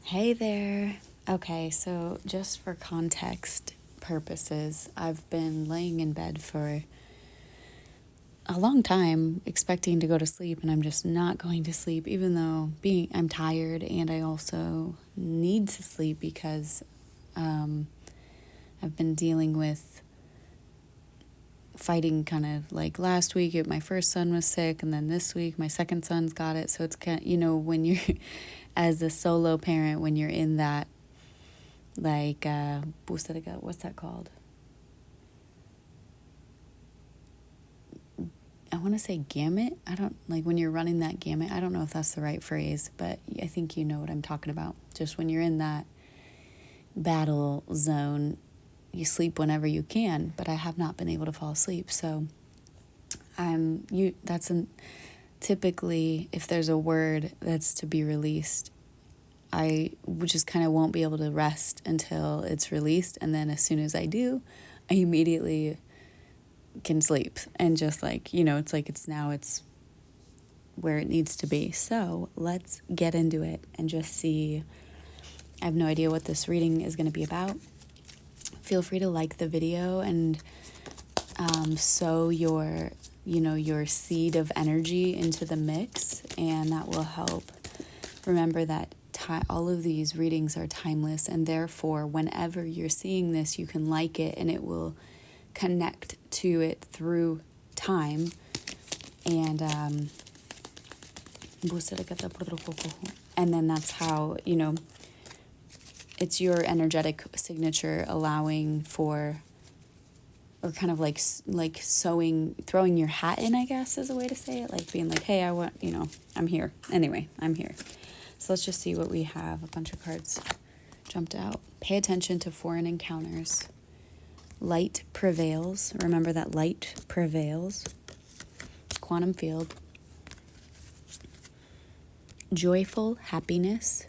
Hey there. Okay, so just for context purposes, I've been laying in bed for a long time expecting to go to sleep, and I'm just not going to sleep even though I'm tired, and I also need to sleep because I've been dealing with fighting kind of like last week my first son was sick, and then this week my second son's got it. So it's kind of, when you're as a solo parent, when you're in that like what's that called? I want to say gamut. I don't like when you're running that gamut. I don't know if that's the right phrase, but I think you know what I'm talking about. Just when you're in that battle zone, you sleep whenever you can, but I have not been able to fall asleep. So typically if there's a word that's to be released, I just kind of won't be able to rest until it's released. And then as soon as I do, I immediately can sleep. And just like, it's where it needs to be. So let's get into it and just see. I have no idea what this reading is going to be about. Feel free to like the video and sow your seed of energy into the mix, and that will help. Remember that all of these readings are timeless, and therefore whenever you're seeing this, you can like it and it will connect to it through time. And then that's how, it's your energetic signature allowing for, or kind of like throwing your hat in, I guess is a way to say it, like being like, hey, I want, I'm here. Anyway, I'm here. So let's just see what we have. A bunch of cards jumped out. Pay attention to foreign encounters. Light prevails. Remember that light prevails. Quantum field. Joyful happiness.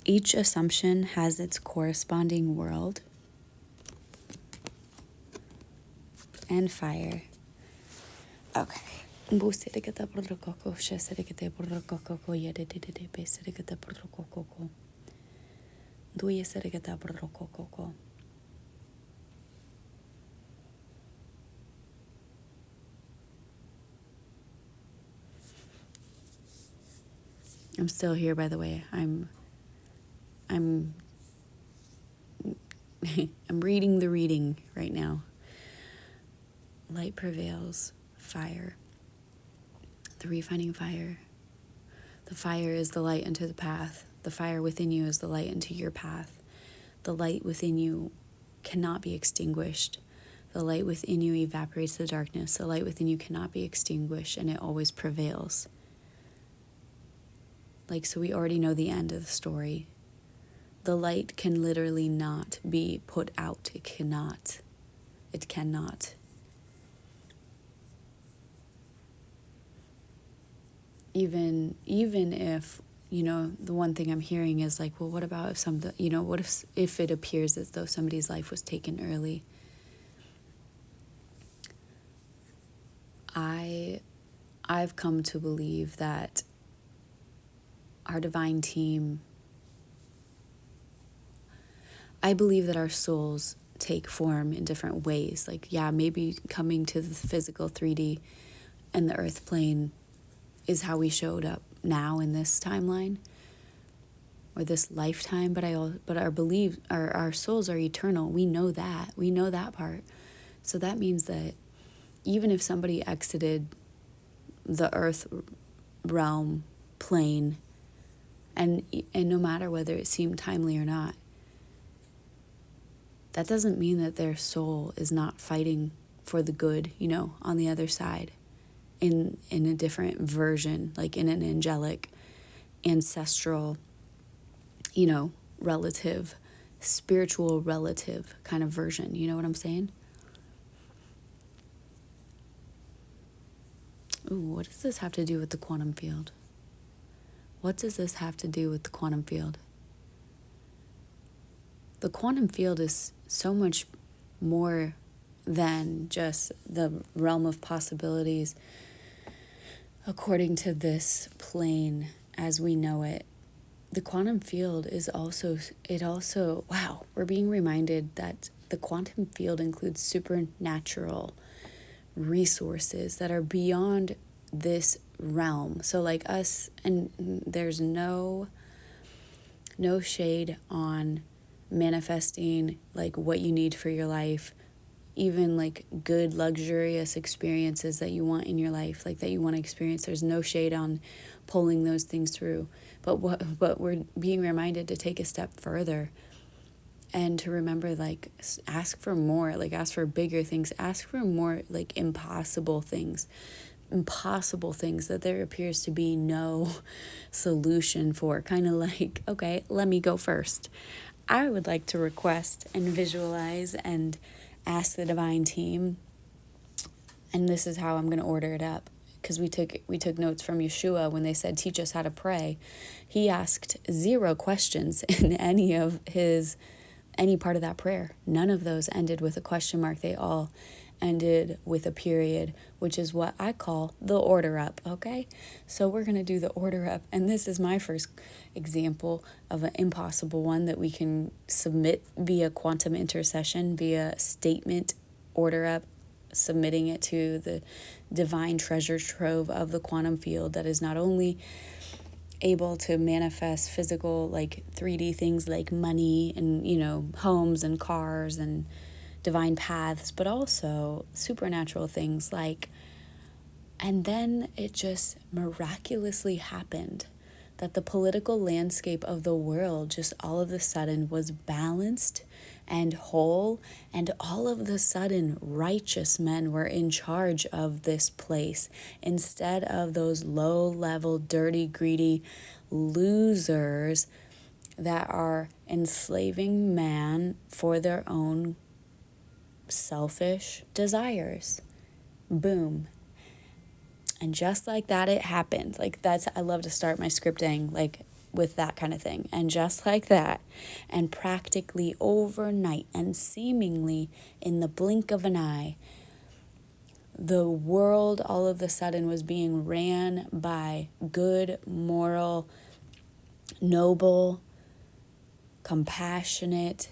Each assumption has its corresponding world. And fire. Okay. I'm still here, by the way. I'm I'm reading the reading right now. Light prevails, fire. The refining fire. The fire is the light into the path. The fire within you is the light into your path. The light within you cannot be extinguished. The light within you evaporates the darkness. The light within you cannot be extinguished, and it always prevails. So we already know the end of the story. The light can literally not be put out. It cannot. It cannot. Even if, the one thing I'm hearing is like, well, what about if what if it appears as though somebody's life was taken early? I've come to believe that our divine team, I believe that our souls take form in different ways. Maybe coming to the physical 3D and the earth plane is how we showed up now in this timeline or this lifetime, but our souls are eternal. We know that part. So that means that even if somebody exited the earth realm plane, and no matter whether it seemed timely or not, that doesn't mean that their soul is not fighting for the good, on the other side, in a different version, like in an angelic, ancestral, relative, spiritual relative kind of version. You know what I'm saying? Ooh, what does this have to do with the quantum field? What does this have to do with the quantum field? The quantum field is so much more than just the realm of possibilities according to this plane as we know it. The quantum field is also, wow, we're being reminded that the quantum field includes supernatural resources that are beyond this realm. So like us, and there's no shade on manifesting like what you need for your life, even like good luxurious experiences that you want in your life, like that you want to experience. There's no shade on pulling those things through, but we're being reminded to take a step further and to remember, like, ask for more, like ask for bigger things, ask for more, like impossible things that there appears to be no solution for. Kind of like, okay, let me go first. I would like to request and visualize and ask the divine team, and this is how I'm going to order it up, because we took notes from Yeshua when they said teach us how to pray. He asked 0 questions in any part of that prayer. None of those ended with a question mark. They all ended with a period, which is what I call the order up, okay? So we're going to do the order up, and this is my first example of an impossible one that we can submit via quantum intercession, via statement order up, submitting it to the divine treasure trove of the quantum field that is not only able to manifest physical, like 3D things like money and, homes and cars and divine paths, but also supernatural things like, and then it just miraculously happened that the political landscape of the world just all of a sudden was balanced and whole, and all of a sudden righteous men were in charge of this place instead of those low-level, dirty, greedy losers that are enslaving man for their own selfish desires. Boom. And just like that, it happened. Like I love to start my scripting like with that kind of thing. And just like that, and practically overnight and seemingly in the blink of an eye, the world all of a sudden was being ran by good, moral, noble, compassionate,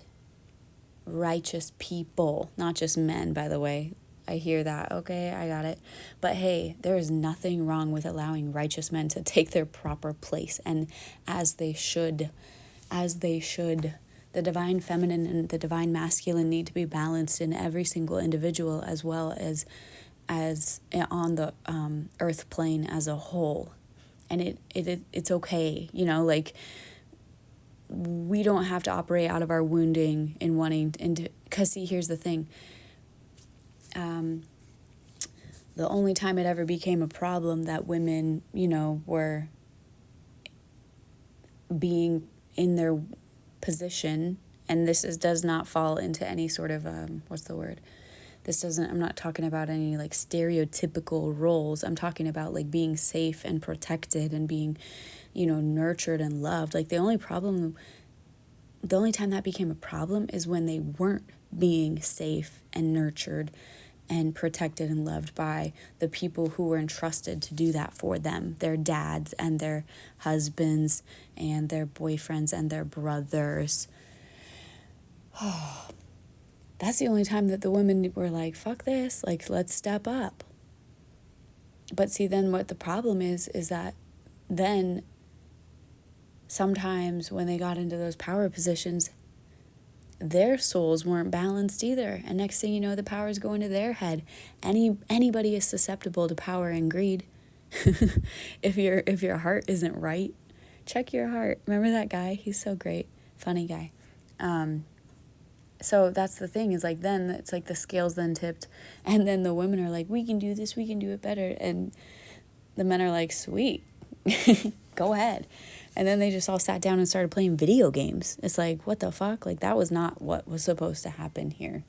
righteous people. Not just men, by the way. I hear that. Okay, I got it. But hey, there is nothing wrong with allowing righteous men to take their proper place, and as they should. The divine feminine and the divine masculine need to be balanced in every single individual, as well as on the earth plane as a whole. And it's okay, like we don't have to operate out of our wounding in wanting to, because see, here's the thing. The only time it ever became a problem that women, were being in their position, and does not fall into any sort of, I'm not talking about any like stereotypical roles. I'm talking about like being safe and protected and being, nurtured and loved. Like the only time that became a problem is when they weren't being safe and nurtured and protected and loved by the people who were entrusted to do that for them, their dads and their husbands and their boyfriends and their brothers. That's the only time that the women were like, fuck this, like, let's step up. But see, then what the problem is that then sometimes when they got into those power positions, their souls weren't balanced either. And next thing you know, the power is going to their head. Anybody is susceptible to power and greed. If your heart isn't right, check your heart. Remember that guy? He's so great. Funny guy. So that's the thing, is like then it's like the scales then tipped, and then the women are like, we can do this, we can do it better. And the men are like, sweet, go ahead. And then they just all sat down and started playing video games. It's like, what the fuck? Like, that was not what was supposed to happen here.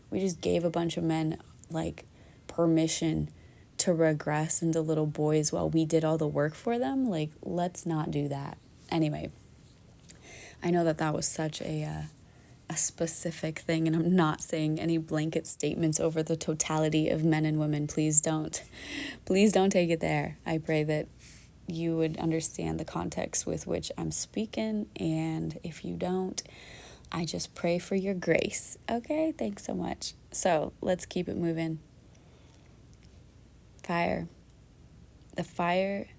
We just gave a bunch of men, like, permission to regress into little boys while we did all the work for them. Like, let's not do that. Anyway, I know that was such a specific thing, and I'm not saying any blanket statements over the totality of men and women. Please don't take it there. I pray that you would understand the context with which I'm speaking. And if you don't, I just pray for your grace. Okay, thanks so much. So let's keep it moving. Fire. The fire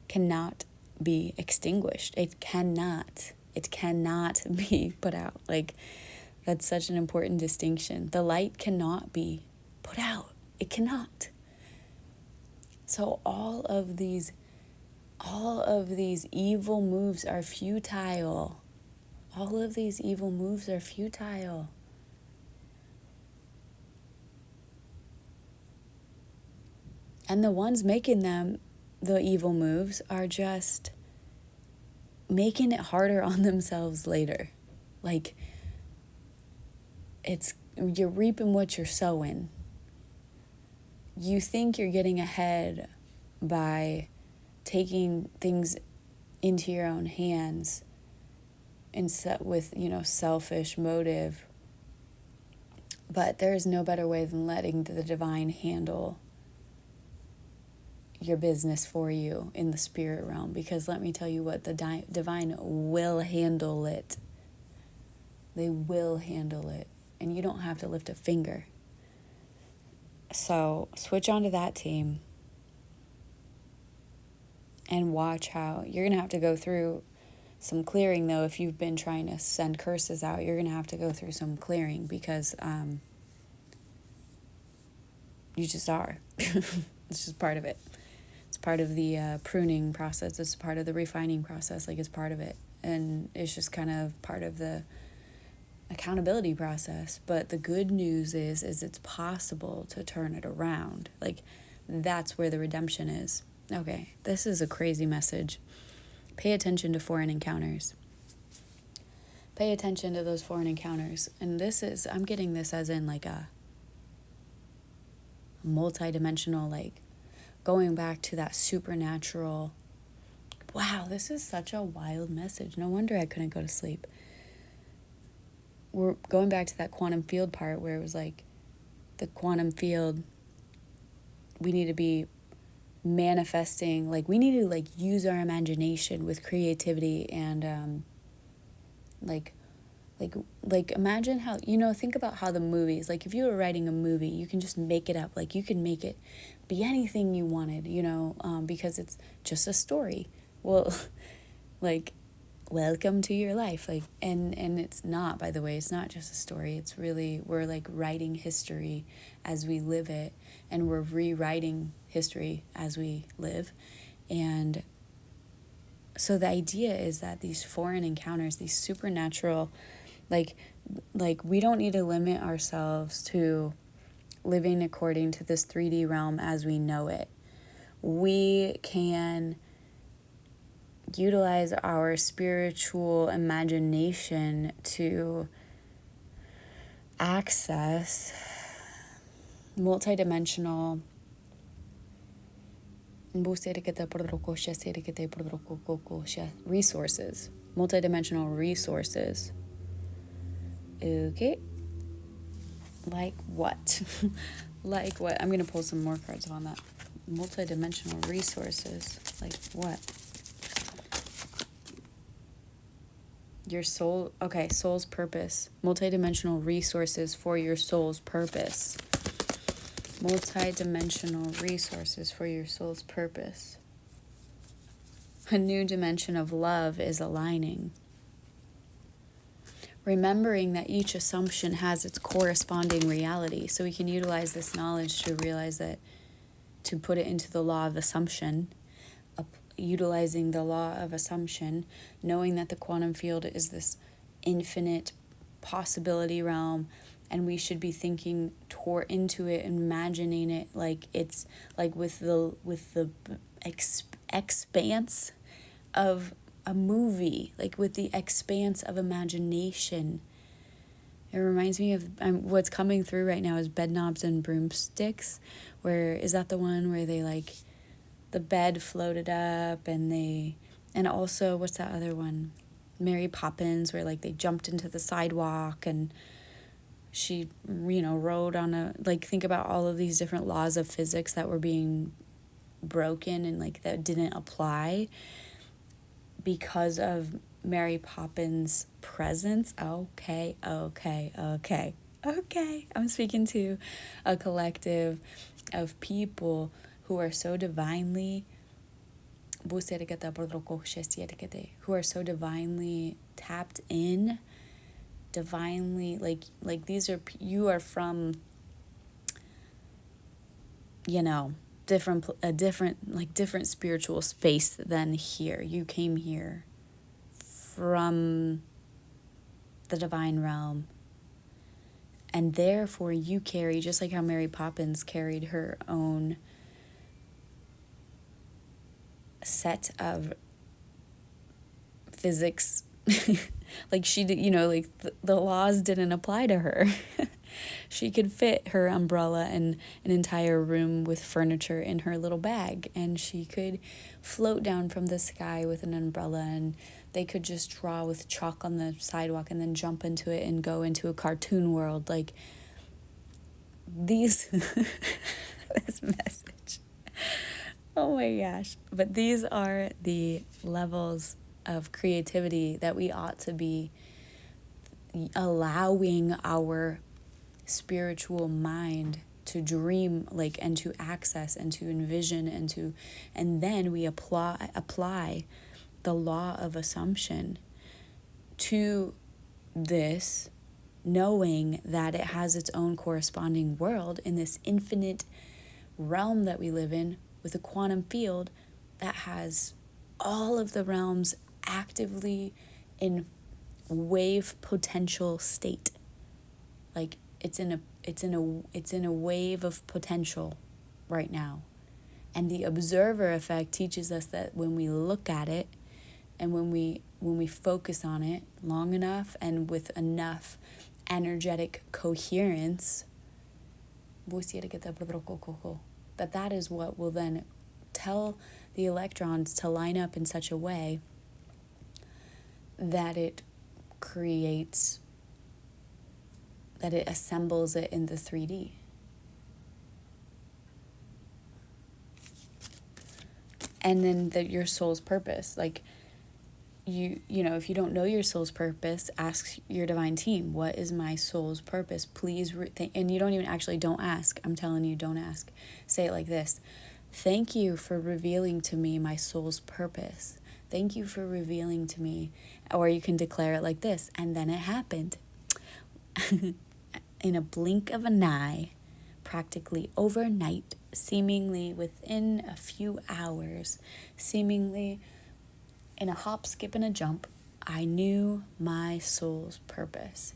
cannot be extinguished. It cannot be put out. Like, that's such an important distinction. The light cannot be put out. It cannot. So all of these evil moves are futile. All of these evil moves are futile. And the ones making them, the evil moves, are just making it harder on themselves later. Like, you're reaping what you're sowing. You think you're getting ahead by taking things into your own hands and with, selfish motive. But there's no better way than letting the divine handle your business for you in the spirit realm. Because let me tell you what, the divine will handle it. They will handle it. And you don't have to lift a finger. So switch onto that team and watch how you're going to have to go through some clearing, though. If you've been trying to send curses out, you're going to have to go through some clearing, because you just are. It's just part of it. It's part of the pruning process. It's part of the refining process. Like, it's part of it. And it's just kind of part of the accountability process. But the good news is it's possible to turn it around. Like, that's where the redemption is. Okay, this is a crazy message. Pay attention to foreign encounters. Pay attention to those foreign encounters. And I'm getting this as in like a multi-dimensional, like going back to that supernatural. Wow, this is such a wild message. No wonder I couldn't go to sleep. We're going back to that quantum field part where it was like the quantum field, we need to be manifesting, like we need to like use our imagination with creativity and like imagine how, think about how the movies, like if you were writing a movie, you can just make it up. Like you can make it be anything you wanted, because it's just a story. Well, like, welcome to your life. Like, and it's not, by the way, it's not just a story. It's really, we're like writing history as we live it, and we're rewriting history as we live. And so the idea is that these foreign encounters, these supernatural, like we don't need to limit ourselves to living according to this 3D realm as we know it. We can utilize our spiritual imagination to access multidimensional resources. Multidimensional resources. Okay. Like what? Like what? I'm going to pull some more cards on that. Multidimensional resources. Like what? Your soul. Okay, soul's purpose. Multidimensional resources for your soul's purpose. Multidimensional resources for your soul's purpose. A new dimension of love is aligning. Remembering that each assumption has its corresponding reality. So we can utilize this knowledge to realize that, to put it into the law of assumption, utilizing the law of assumption, knowing that the quantum field is this infinite possibility realm, and we should be thinking into it, imagining it like it's like with the expanse of a movie, like with the expanse of imagination. It reminds me of what's coming through right now is Bed Knobs and Broomsticks. Where is that the one where they like the bed floated up and also what's that other one? Mary Poppins, where like they jumped into the sidewalk and she, rode on think about all of these different laws of physics that were being broken and like that didn't apply because of Mary Poppins' presence. Okay. I'm speaking to a collective of people who are so divinely who are so divinely tapped in, divinely like these are, you are from, you know, different spiritual space than here. You came here from the divine realm, and therefore you carry, just like how Mary Poppins carried her own set of physics. Like she did, you know, like the laws didn't apply to her. She could fit her umbrella and an entire room with furniture in her little bag, and she could float down from the sky with an umbrella, and they could just draw with chalk on the sidewalk and then jump into it and go into a cartoon world. Like these this message. Oh my gosh. But these are the levels of creativity that we ought to be allowing our spiritual mind to dream, like, and to access and to envision and then we apply the law of assumption to this, knowing that it has its own corresponding world in this infinite realm that we live in, with a quantum field that has all of the realms actively in wave potential state. Like it's in a wave of potential right now. And the observer effect teaches us that when we look at it and when we focus on it long enough and with enough energetic coherence, that is what will then tell the electrons to line up in such a way that it creates, that it assembles it in the 3D. And then your soul's purpose, like you know, if you don't know your soul's purpose, ask your divine team, what is my soul's purpose? Please, and you don't ask. I'm telling you, don't ask. Say it like this: thank you for revealing to me my soul's purpose. Thank you for revealing to me. Or you can declare it like this: and then it happened. In a blink of an eye, practically overnight, seemingly within a few hours, seemingly in a hop, skip, and a jump, I knew my soul's purpose.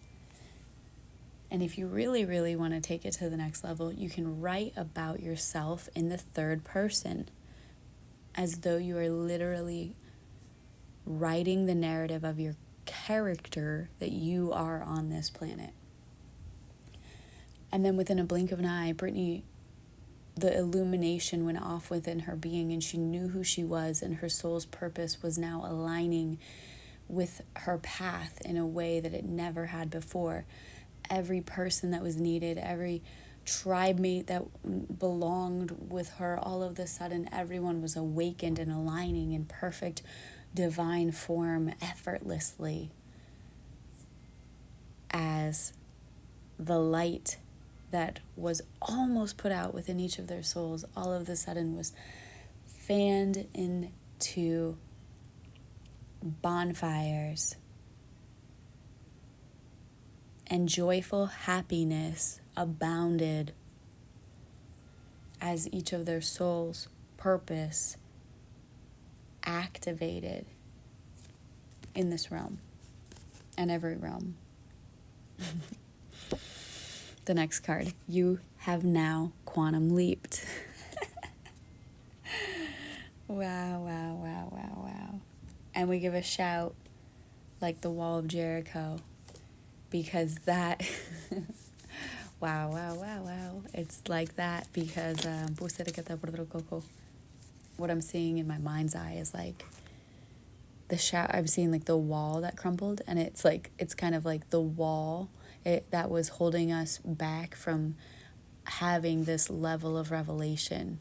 And if you really, really want to take it to the next level, you can write about yourself in the third person, as though you are literally writing the narrative of your character that you are on this planet. And then within a blink of an eye, Brittany, the illumination went off within her being, and she knew who she was, and her soul's purpose was now aligning with her path in a way that it never had before. Every person that was needed, every tribe mate that belonged with her, all of a sudden everyone was awakened and aligning in perfect divine form effortlessly, as the light that was almost put out within each of their souls all of a sudden was fanned into bonfires, and joyful happiness abounded as each of their souls' purpose activated in this realm and every realm. The next card: you have now quantum leaped. Wow. And we give a shout like the wall of Jericho, because that wow. It's like that because what I'm seeing in my mind's eye is like I'm seeing like the wall that crumbled, and it's kind of like the wall that was holding us back from having this level of revelation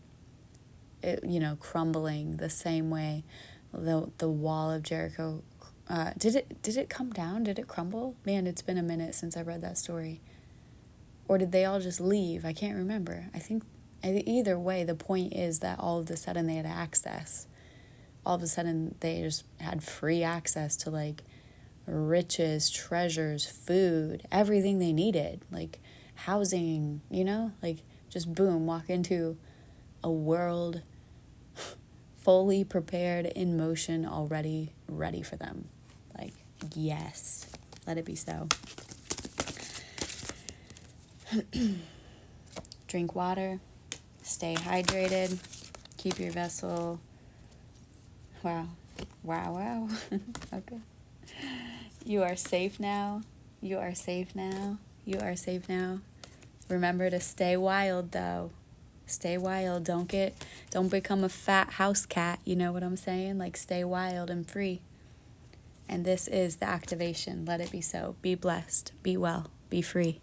crumbling the same way the wall of Jericho. Did it come down? Did it crumble? Man, it's been a minute since I read that story. Or did they all just leave? I can't remember. I think either way, the point is that all of a sudden they had access. All of a sudden they just had free access to like riches, treasures, food, everything they needed, like housing, like just boom, walk into a world fully prepared, in motion, already ready for them. Like, yes, let it be so. Drink water, stay hydrated, keep your vessel. Wow. Okay. You are safe now. You are safe now. You are safe now. Remember to stay wild, though. Stay wild. Don't become a fat house cat. You know what I'm saying? Like, stay wild and free. And this is the activation. Let it be so. Be blessed. Be well. Be free.